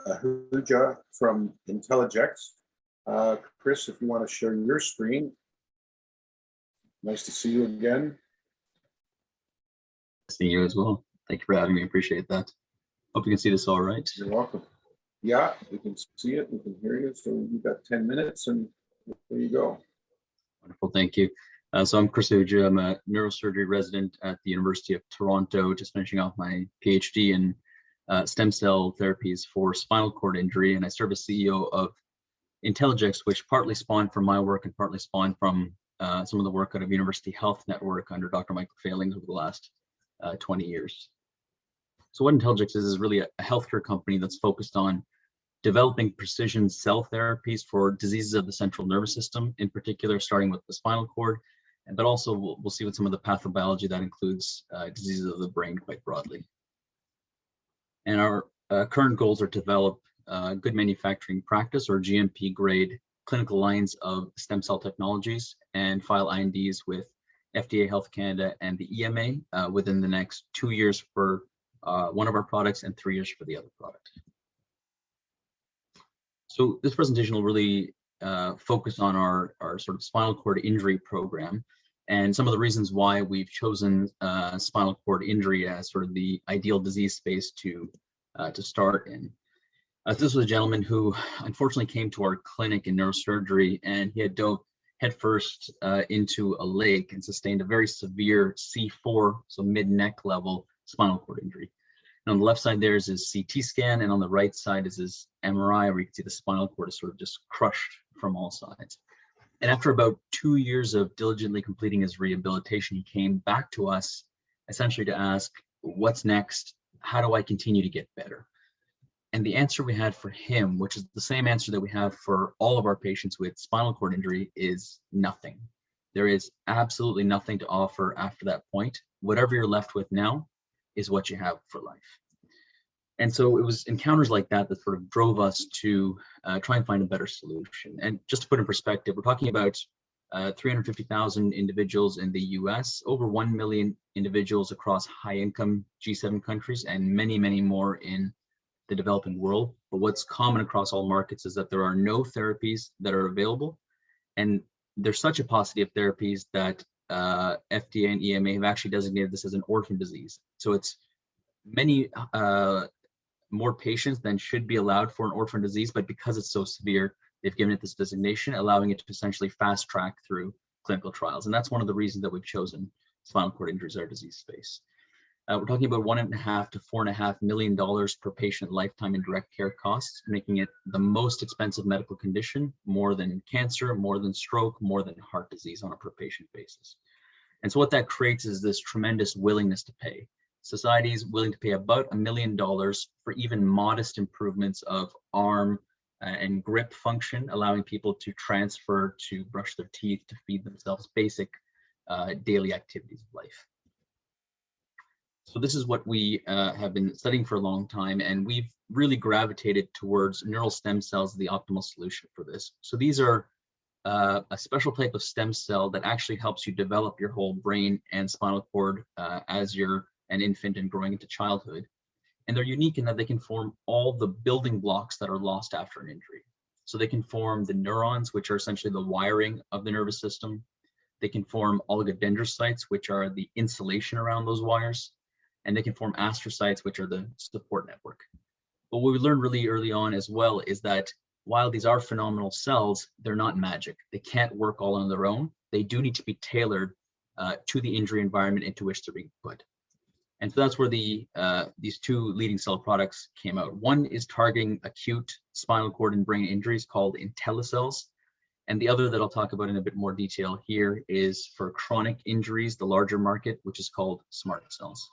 Ahuja from Inteligex. Chris, if you want to share your screen. Nice to see you again. Seeing you as well. Thank you for having me. Appreciate that. Hope you can see this all right. You're welcome. Yeah, we can see it, we can hear you. So you've got 10 minutes and there you go. Wonderful, thank you. So I'm Chris Ahuja. I'm a neurosurgery resident at the University of Toronto, just finishing off my PhD in stem cell therapies for spinal cord injury. And I serve as CEO of Inteligex, which partly spawned from my work and partly spawned from some of the work out of University Health Network under Dr. Michael Failings over the last 20 years. So what Inteligex is really a healthcare company that's focused on developing precision cell therapies for diseases of the central nervous system, in particular, starting with the spinal cord, but also we'll see with some of the pathobiology that includes diseases of the brain quite broadly. And our current goals are to develop good manufacturing practice or GMP grade clinical lines of stem cell technologies and file INDs with FDA, Health Canada, and the EMA within the next 2 years for one of our products and 3 years for the other product. So this presentation will really focus on our sort of spinal cord injury program and some of the reasons why we've chosen spinal cord injury as sort of the ideal disease space to start in. This was a gentleman who unfortunately came to our clinic in neurosurgery, and he had dove headfirst into a lake and sustained a very severe C4, so mid-neck level spinal cord injury. And on the left side there is his CT scan, and on the right side is his MRI, where you can see the spinal cord is sort of just crushed from all sides. And after about 2 years of diligently completing his rehabilitation, he came back to us essentially to ask, what's next? How do I continue to get better? And the answer we had for him, which is the same answer that we have for all of our patients with spinal cord injury, is nothing. There is absolutely nothing to offer after that point. Whatever you're left with now is what you have for life. And so it was encounters like that that sort of drove us to try and find a better solution. And just to put in perspective, we're talking about 350,000 individuals in the US, over 1 million individuals across high-income G7 countries, and many, many more in the developing world. But what's common across all markets is that there are no therapies that are available. And there's such a paucity of therapies that FDA and EMA have actually designated this as an orphan disease. So it's many more patients than should be allowed for an orphan disease, but because it's so severe, they've given it this designation, allowing it to essentially fast track through clinical trials. And that's one of the reasons that we've chosen spinal cord injury as our disease space. We're talking about $1.5 to $4.5 million per patient lifetime in direct care costs, making it the most expensive medical condition, more than cancer, more than stroke, more than heart disease on a per patient basis. And so what that creates is this tremendous willingness to pay. Society is willing to pay about $1 million for even modest improvements of arm and grip function, allowing people to transfer, to brush their teeth, to feed themselves, basic daily activities of life. So this is what we have been studying for a long time, and we've really gravitated towards neural stem cells as the optimal solution for this. So these are a special type of stem cell that actually helps you develop your whole brain and spinal cord as you're an infant and growing into childhood. And they're unique in that they can form all the building blocks that are lost after an injury. So they can form the neurons, which are essentially the wiring of the nervous system. They can form oligodendrocytes, which are the insulation around those wires. And they can form astrocytes, which are the support network. But what we learned really early on as well is that while these are phenomenal cells, they're not magic. They can't work all on their own. They do need to be tailored to the injury environment into which they're being put. And so that's where these two leading cell products came out. One is targeting acute spinal cord and brain injuries called IntelliCells. And the other that I'll talk about in a bit more detail here is for chronic injuries, the larger market, which is called SMART cells.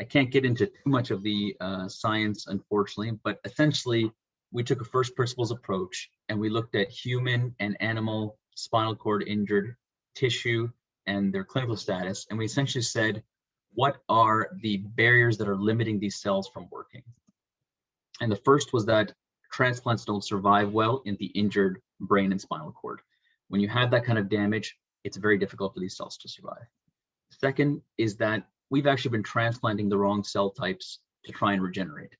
I can't get into too much of the science, unfortunately, but essentially we took a first principles approach and we looked at human and animal spinal cord injured tissue and their clinical status. And we essentially said, what are the barriers that are limiting these cells from working? And the first was that transplants don't survive well in the injured brain and spinal cord. When you have that kind of damage, it's very difficult for these cells to survive. Second is that we've actually been transplanting the wrong cell types to try and regenerate.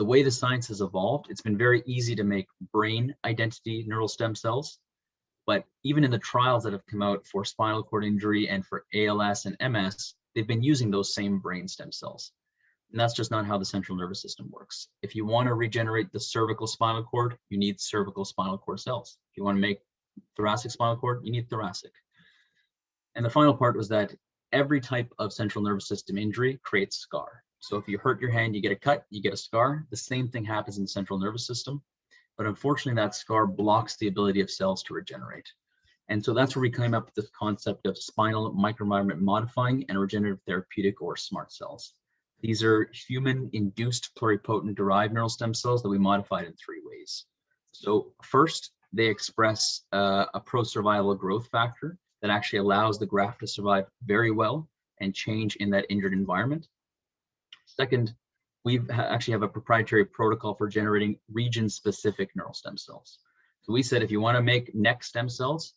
the way the science has evolved, it's been very easy to make brain identity neural stem cells. But even in the trials that have come out for spinal cord injury and for ALS and MS, they've been using those same brain stem cells. And that's just not how the central nervous system works. If you want to regenerate the cervical spinal cord, you need cervical spinal cord cells. If you want to make thoracic spinal cord, you need thoracic. And the final part was that every type of central nervous system injury creates scar. So if you hurt your hand, you get a cut, you get a scar. The same thing happens in the central nervous system. But unfortunately, that scar blocks the ability of cells to regenerate. And so that's where we came up with this concept of spinal microenvironment modifying and regenerative therapeutic, or SMART cells. These are human-induced pluripotent derived neural stem cells that we modified in 3 ways. So first, they express a pro-survival growth factor that actually allows the graft to survive very well and change in that injured environment. Second, we actually have a proprietary protocol for generating region-specific neural stem cells. So we said, if you want to make neck stem cells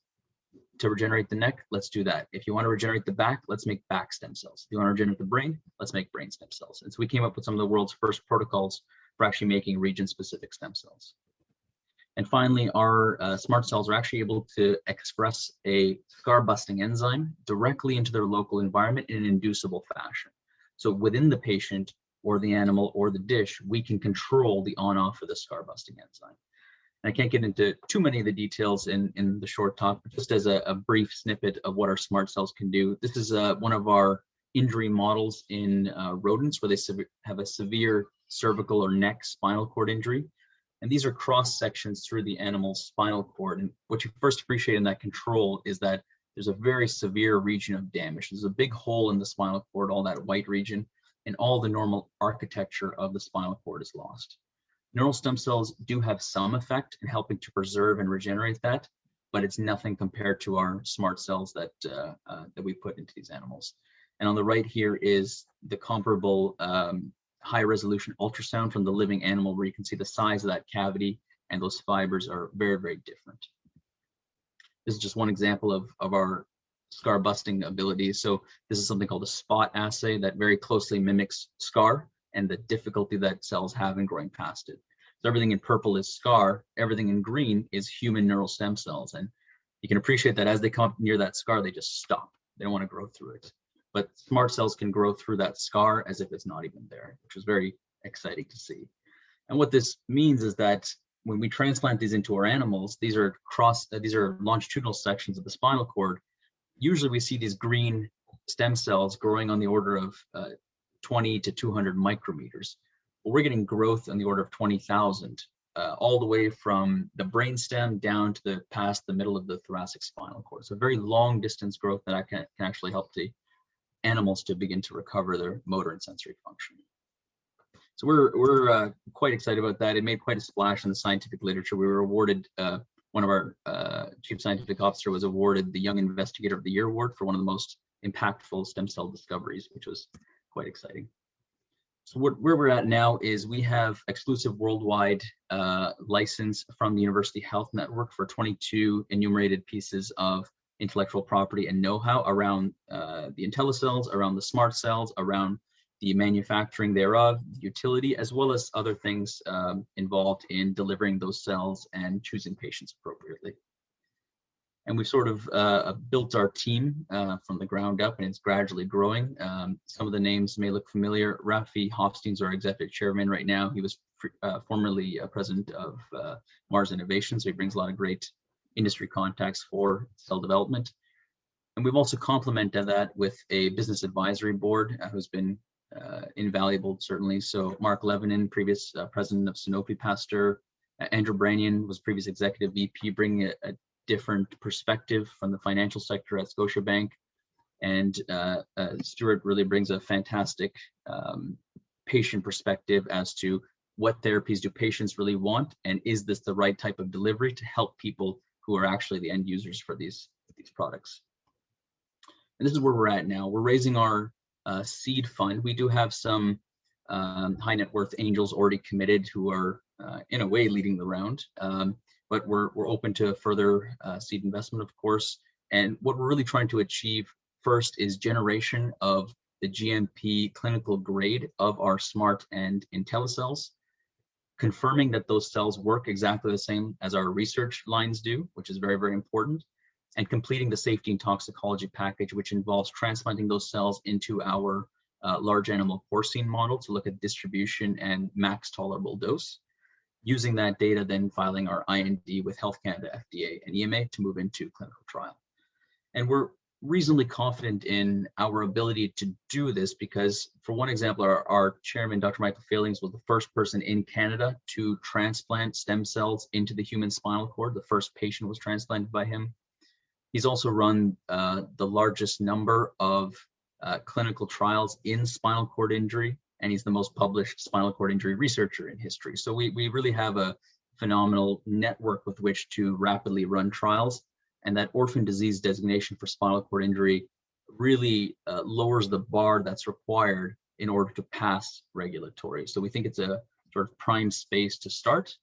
to regenerate the neck, let's do that. If you want to regenerate the back, let's make back stem cells. If you want to regenerate the brain, let's make brain stem cells. And so we came up with some of the world's first protocols for actually making region-specific stem cells. And finally, our SMART cells are actually able to express a scar-busting enzyme directly into their local environment in an inducible fashion. So within the patient or the animal or the dish, we can control the on-off of the scar-busting enzyme. And I can't get into too many of the details in the short talk, but just as a brief snippet of what our SMART cells can do. This is one of our injury models in rodents where they have a severe cervical or neck spinal cord injury. And these are cross sections through the animal's spinal cord. And what you first appreciate in that control is that there's a very severe region of damage. There's a big hole in the spinal cord, all that white region, and all the normal architecture of the spinal cord is lost. Neural stem cells do have some effect in helping to preserve and regenerate that, but it's nothing compared to our SMART cells that we put into these animals. And on the right here is the comparable high resolution ultrasound from the living animal, where you can see the size of that cavity and those fibers are very, very different. This is just one example of our scar busting abilities. So this is something called a spot assay that very closely mimics scar and the difficulty that cells have in growing past it. So everything in purple is scar, everything in green is human neural stem cells. And you can appreciate that as they come up near that scar, they just stop. They don't want to grow through it. But SMART cells can grow through that scar as if it's not even there, which is very exciting to see. And what this means is that when we transplant these into our animals, these are longitudinal sections of the spinal cord. Usually we see these green stem cells growing on the order of 20 to 200 micrometers. Well, we're getting growth on the order of 20,000, all the way from the brainstem down to past the middle of the thoracic spinal cord. So very long distance growth that can actually help the animals to begin to recover their motor and sensory function. So we're quite excited about that. It made quite a splash in the scientific literature. We were awarded, one of our chief scientific officer was awarded the Young Investigator of the Year award for one of the most impactful stem cell discoveries, which was quite exciting. So where we're at now is we have exclusive worldwide license from the University Health Network for 22 enumerated pieces of intellectual property and know-how around the IntelliCells, around the SMART cells, around the manufacturing thereof, utility, as well as other things involved in delivering those cells and choosing patients appropriately. And we've sort of built our team from the ground up, and it's gradually growing. Some of the names may look familiar. Rafi Hofstein's our executive chairman right now. He was formerly president of Mars Innovation, so he brings a lot of great industry contacts for cell development. And we've also complemented that with a business advisory board who's been invaluable, certainly. So Mark Levinan, previous president of Sanofi Pasteur, Andrew Branyan was previous executive VP, bringing a different perspective from the financial sector at Scotiabank. And Stuart really brings a fantastic patient perspective as to what therapies do patients really want, and is this the right type of delivery to help people who are actually the end users for these products. And this is where we're at now. We're raising our seed fund. We do have some high net worth angels already committed who are in a way leading the round, but we're open to further seed investment, of course. And what we're really trying to achieve first is generation of the GMP clinical grade of our SMART and IntelliCells. confirming that those cells work exactly the same as our research lines do, which is very, very important, and completing the safety and toxicology package, which involves transplanting those cells into our large animal porcine model to look at distribution and max tolerable dose. Using that data, then filing our IND with Health Canada, FDA, and EMA to move into clinical trial. And we're reasonably confident in our ability to do this because, for one example, our chairman, Dr. Michael Failings, was the first person in Canada to transplant stem cells into the human spinal cord. The first patient was transplanted by him. He's also run the largest number of clinical trials in spinal cord injury, and he's the most published spinal cord injury researcher in history. So we really have a phenomenal network with which to rapidly run trials. And that orphan disease designation for spinal cord injury really lowers the bar that's required in order to pass regulatory. So we think it's a sort of prime space to start.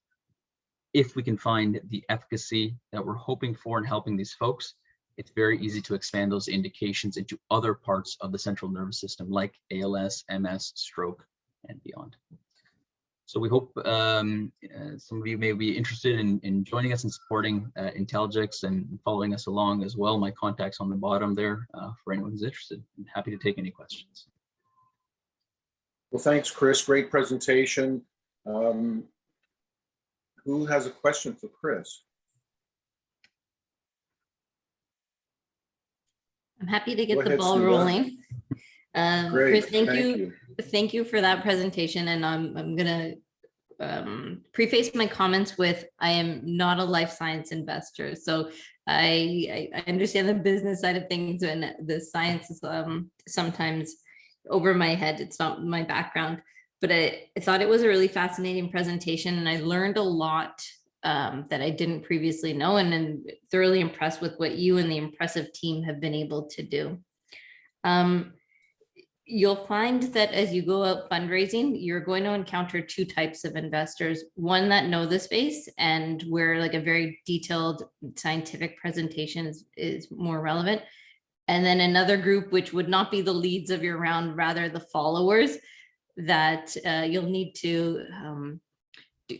If we can find the efficacy that we're hoping for in helping these folks, it's very easy to expand those indications into other parts of the central nervous system, like ALS, MS, stroke, and beyond. So we hope some of you may be interested in joining us and supporting Inteligex and following us along as well. My contact's on the bottom there for anyone who's interested. I'm happy to take any questions. Well, thanks, Chris. Great presentation. Who has a question for Chris? I'm happy to get Go the ahead, ball Sue. rolling. Great. Chris, thank you for that presentation. And I'm gonna preface my comments with, I am not a life science investor. So I understand the business side of things, and the science is sometimes over my head. It's not my background, but I thought it was a really fascinating presentation, and I learned a lot that I didn't previously know, and I'm thoroughly impressed with what you and the impressive team have been able to do. You'll find that as you go out fundraising, you're going to encounter two types of investors: one that know the space and where like a very detailed scientific presentation is more relevant, and then another group which would not be the leads of your round, rather the followers, that you'll need to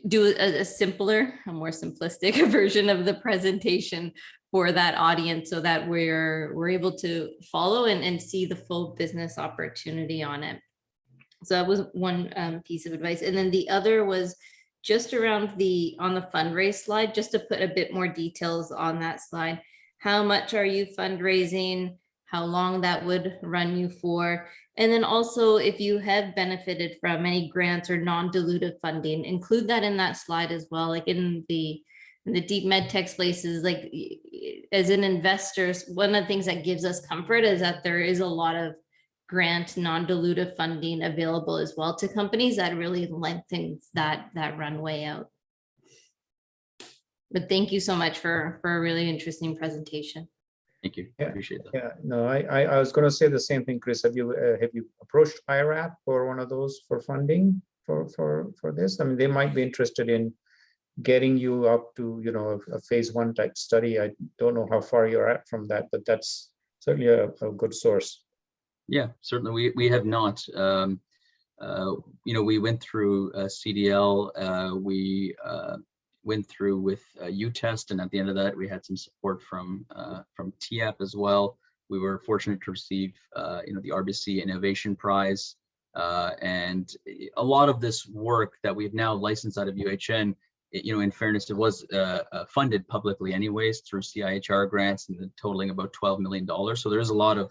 do a simpler, a more simplistic version of the presentation for that audience, so that we're able to follow and see the full business opportunity on it. So that was one piece of advice. And then the other was just around on the fundraise slide, just to put a bit more details on that slide. How much are you fundraising? How long that would run you for? And then also, if you have benefited from any grants or non-dilutive funding, include that in that slide as well. Like in the deep MedTech spaces, like as an investor, one of the things that gives us comfort is that there is a lot of grant non-dilutive funding available as well to companies that really lengthens that runway out. But thank you so much for a really interesting presentation. Thank you. Yeah, I appreciate that. Yeah, no, I was going to say the same thing, Chris. Have you approached IRAP or one of those for funding for this? I mean, they might be interested in getting you up to, you know, a phase 1 type study. I don't know how far you're at from that, but that's certainly a good source. Yeah, certainly we have not. You know, we went through CDL. We went through with UTest, and at the end of that, we had some support from TIAP as well. We were fortunate to receive, you know, the RBC Innovation Prize, and a lot of this work that we've now licensed out of UHN. You know, in fairness, it was funded publicly anyways through CIHR grants, and totaling about $12 million. So there's a lot of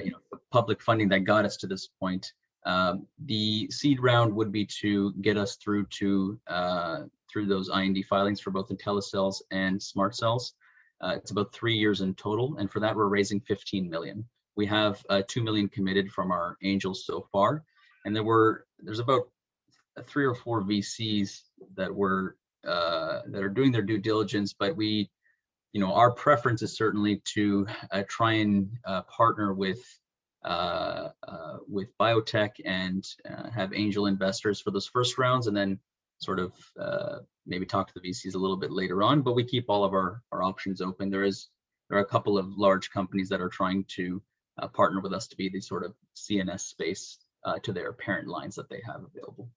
you know, public funding that got us to this point. The seed round would be to get us through to through those IND filings for both IntelliCells and Smart Cells. It's about 3 years in total, and for that we're raising 15 million. We have 2 million committed from our angels so far, and there's about 3 or 4 VCs that are doing their due diligence, but we, you know, our preference is certainly to try and partner with biotech and have angel investors for those first rounds, and then sort of maybe talk to the VCs a little bit later on. But we keep all of our options open. There are a couple of large companies that are trying to partner with us to be the sort of CNS space to their parent lines that they have available.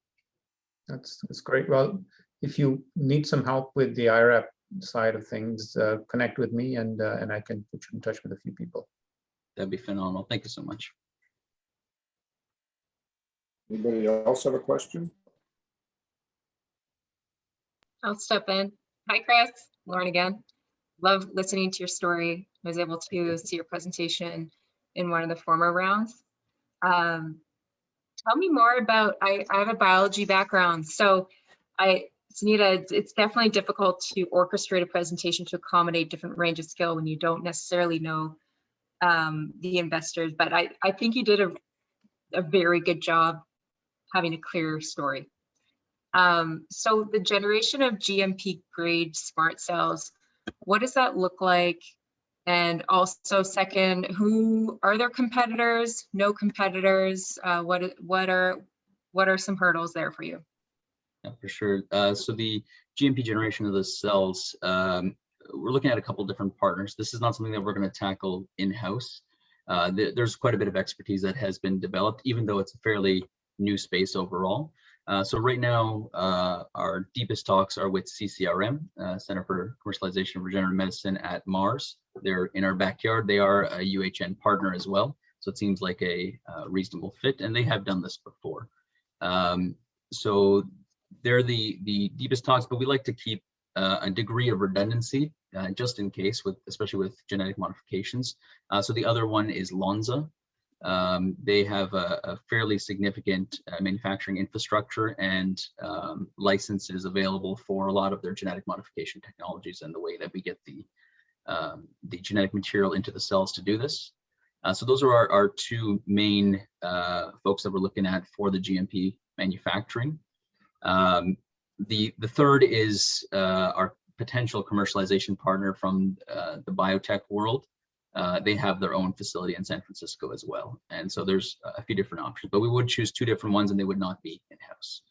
That's great. Well, if you need some help with the IRAP side of things, connect with me and I can put you in touch with a few people. That'd be phenomenal. Thank you so much. Anybody else have a question? I'll step in. Hi, Chris. Lauren again. Love listening to your story. I was able to see your presentation in one of the former rounds. Tell me more about, I have a biology background, so Sunita, it's definitely difficult to orchestrate a presentation to accommodate different range of skill when you don't necessarily know the investors, but I think you did a very good job having a clear story. So the generation of GMP grade smart cells, what does that look like? And also second, who are there competitors, no competitors? What are some hurdles there for you? Yeah, for sure. So the GMP generation of the cells, we're looking at a couple different partners. This is not something that we're going to tackle in-house. There's quite a bit of expertise that has been developed, even though it's a fairly new space overall. So right now, our deepest talks are with CCRM, Center for Commercialization of Regenerative Medicine at Mars. They're in our backyard. They are a UHN partner as well. So it seems like a reasonable fit, and they have done this before. So they're the deepest talks, but we like to keep a degree of redundancy just in case, especially with genetic modifications. So the other one is Lonza. They have a fairly significant manufacturing infrastructure and licenses available for a lot of their genetic modification technologies and the way that we get the genetic material into the cells to do this. So those are our two main folks that we're looking at for the GMP manufacturing. The third is our potential commercialization partner from the biotech world. They have their own facility in San Francisco as well. And so there's a few different options, but we would choose two different ones and they would not be in-house.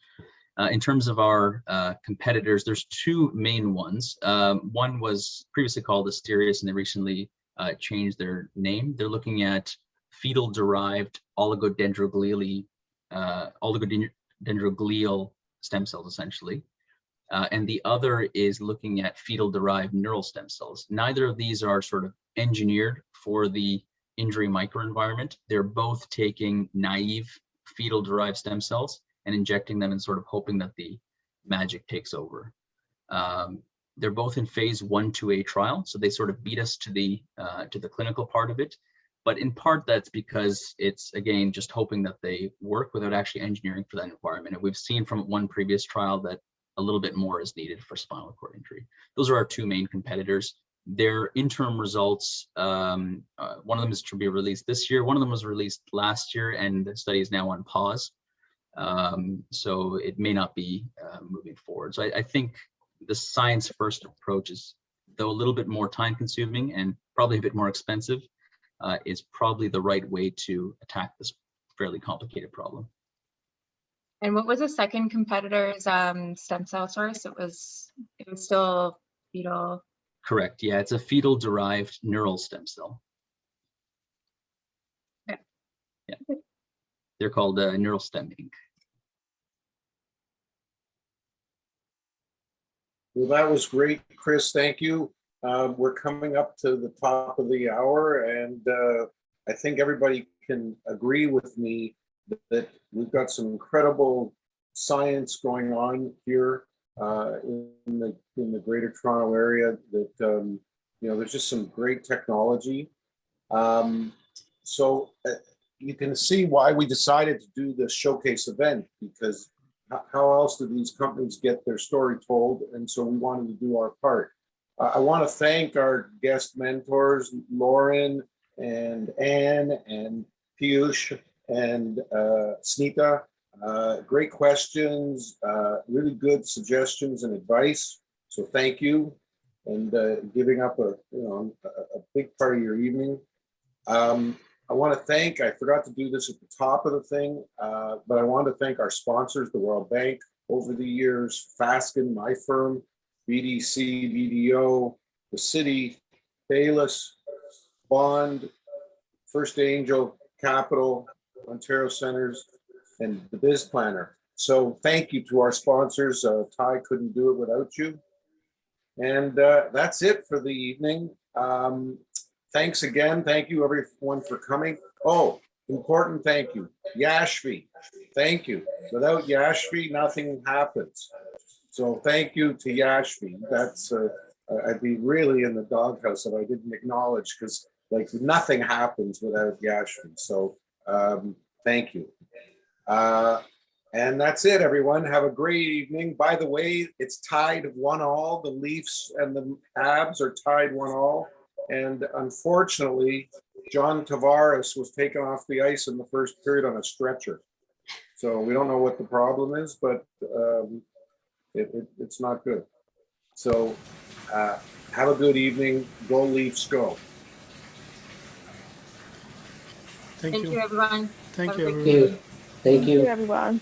In terms of our competitors, there's two main ones. One was previously called Asterias, and they recently changed their name. They're looking at fetal-derived oligodendroglial stem cells, essentially. And the other is looking at fetal-derived neural stem cells. Neither of these are sort of engineered for the injury microenvironment. They're both taking naive fetal-derived stem cells and injecting them and sort of hoping that the magic takes over. They're both in phase 1/2A trial, so they sort of beat us to the clinical part of it. But in part, that's because it's, again, just hoping that they work without actually engineering for that environment. And we've seen from one previous trial that a little bit more is needed for spinal cord injury. Those are our two main competitors. Their interim results, one of them is to be released this year. One of them was released last year, and the study is now on pause. So it may not be moving forward. So I think the science first approach is, though a little bit more time consuming and probably a bit more expensive, is probably the right way to attack this fairly complicated problem. And what was the second competitor's stem cell source? It was still fetal. Correct. Yeah, it's a fetal-derived neural stem cell. Okay. Yeah. They're called Neural Stem Inc. Well, that was great, Chris. Thank you. We're coming up to the top of the hour, and I think everybody can agree with me that we've got some incredible science going on here in the Greater Toronto area. That there's just some great technology. So you can see why we decided to do this showcase event, because how else do these companies get their story told? And so we wanted to do our part. I want to thank our guest mentors, Lauren and Anne and Piyush and Snita. Great questions, really good suggestions and advice. So thank you, and giving up a big part of your evening. I want to thank, I forgot to do this at the top of the thing, but I want to thank our sponsors, the World Bank, over the years, Fasken, my firm, BDC, BDO, the city, Bayless, Bond, First Angel, Capital, Ontario Centers, and the Biz Planner. So thank you to our sponsors. Ty couldn't do it without you. And that's it for the evening. Thanks again. Thank you everyone for coming. Oh, important thank you. Yashvi, thank you. Without Yashvi, nothing happens. So thank you to Yashvi. That's, I'd be really in the doghouse if I didn't acknowledge, because like nothing happens without Yashvi. So thank you. And that's it, everyone. Have a great evening. By the way, it's tied 1-1. The Leafs and the Habs are tied 1-1. And unfortunately, John Tavares was taken off the ice in the first period on a stretcher. So we don't know what the problem is, but it's not good. So have a good evening. Go Leafs, go. Thank you, everyone. Thank Have a you, great everyone. evening. Thank you. everyone.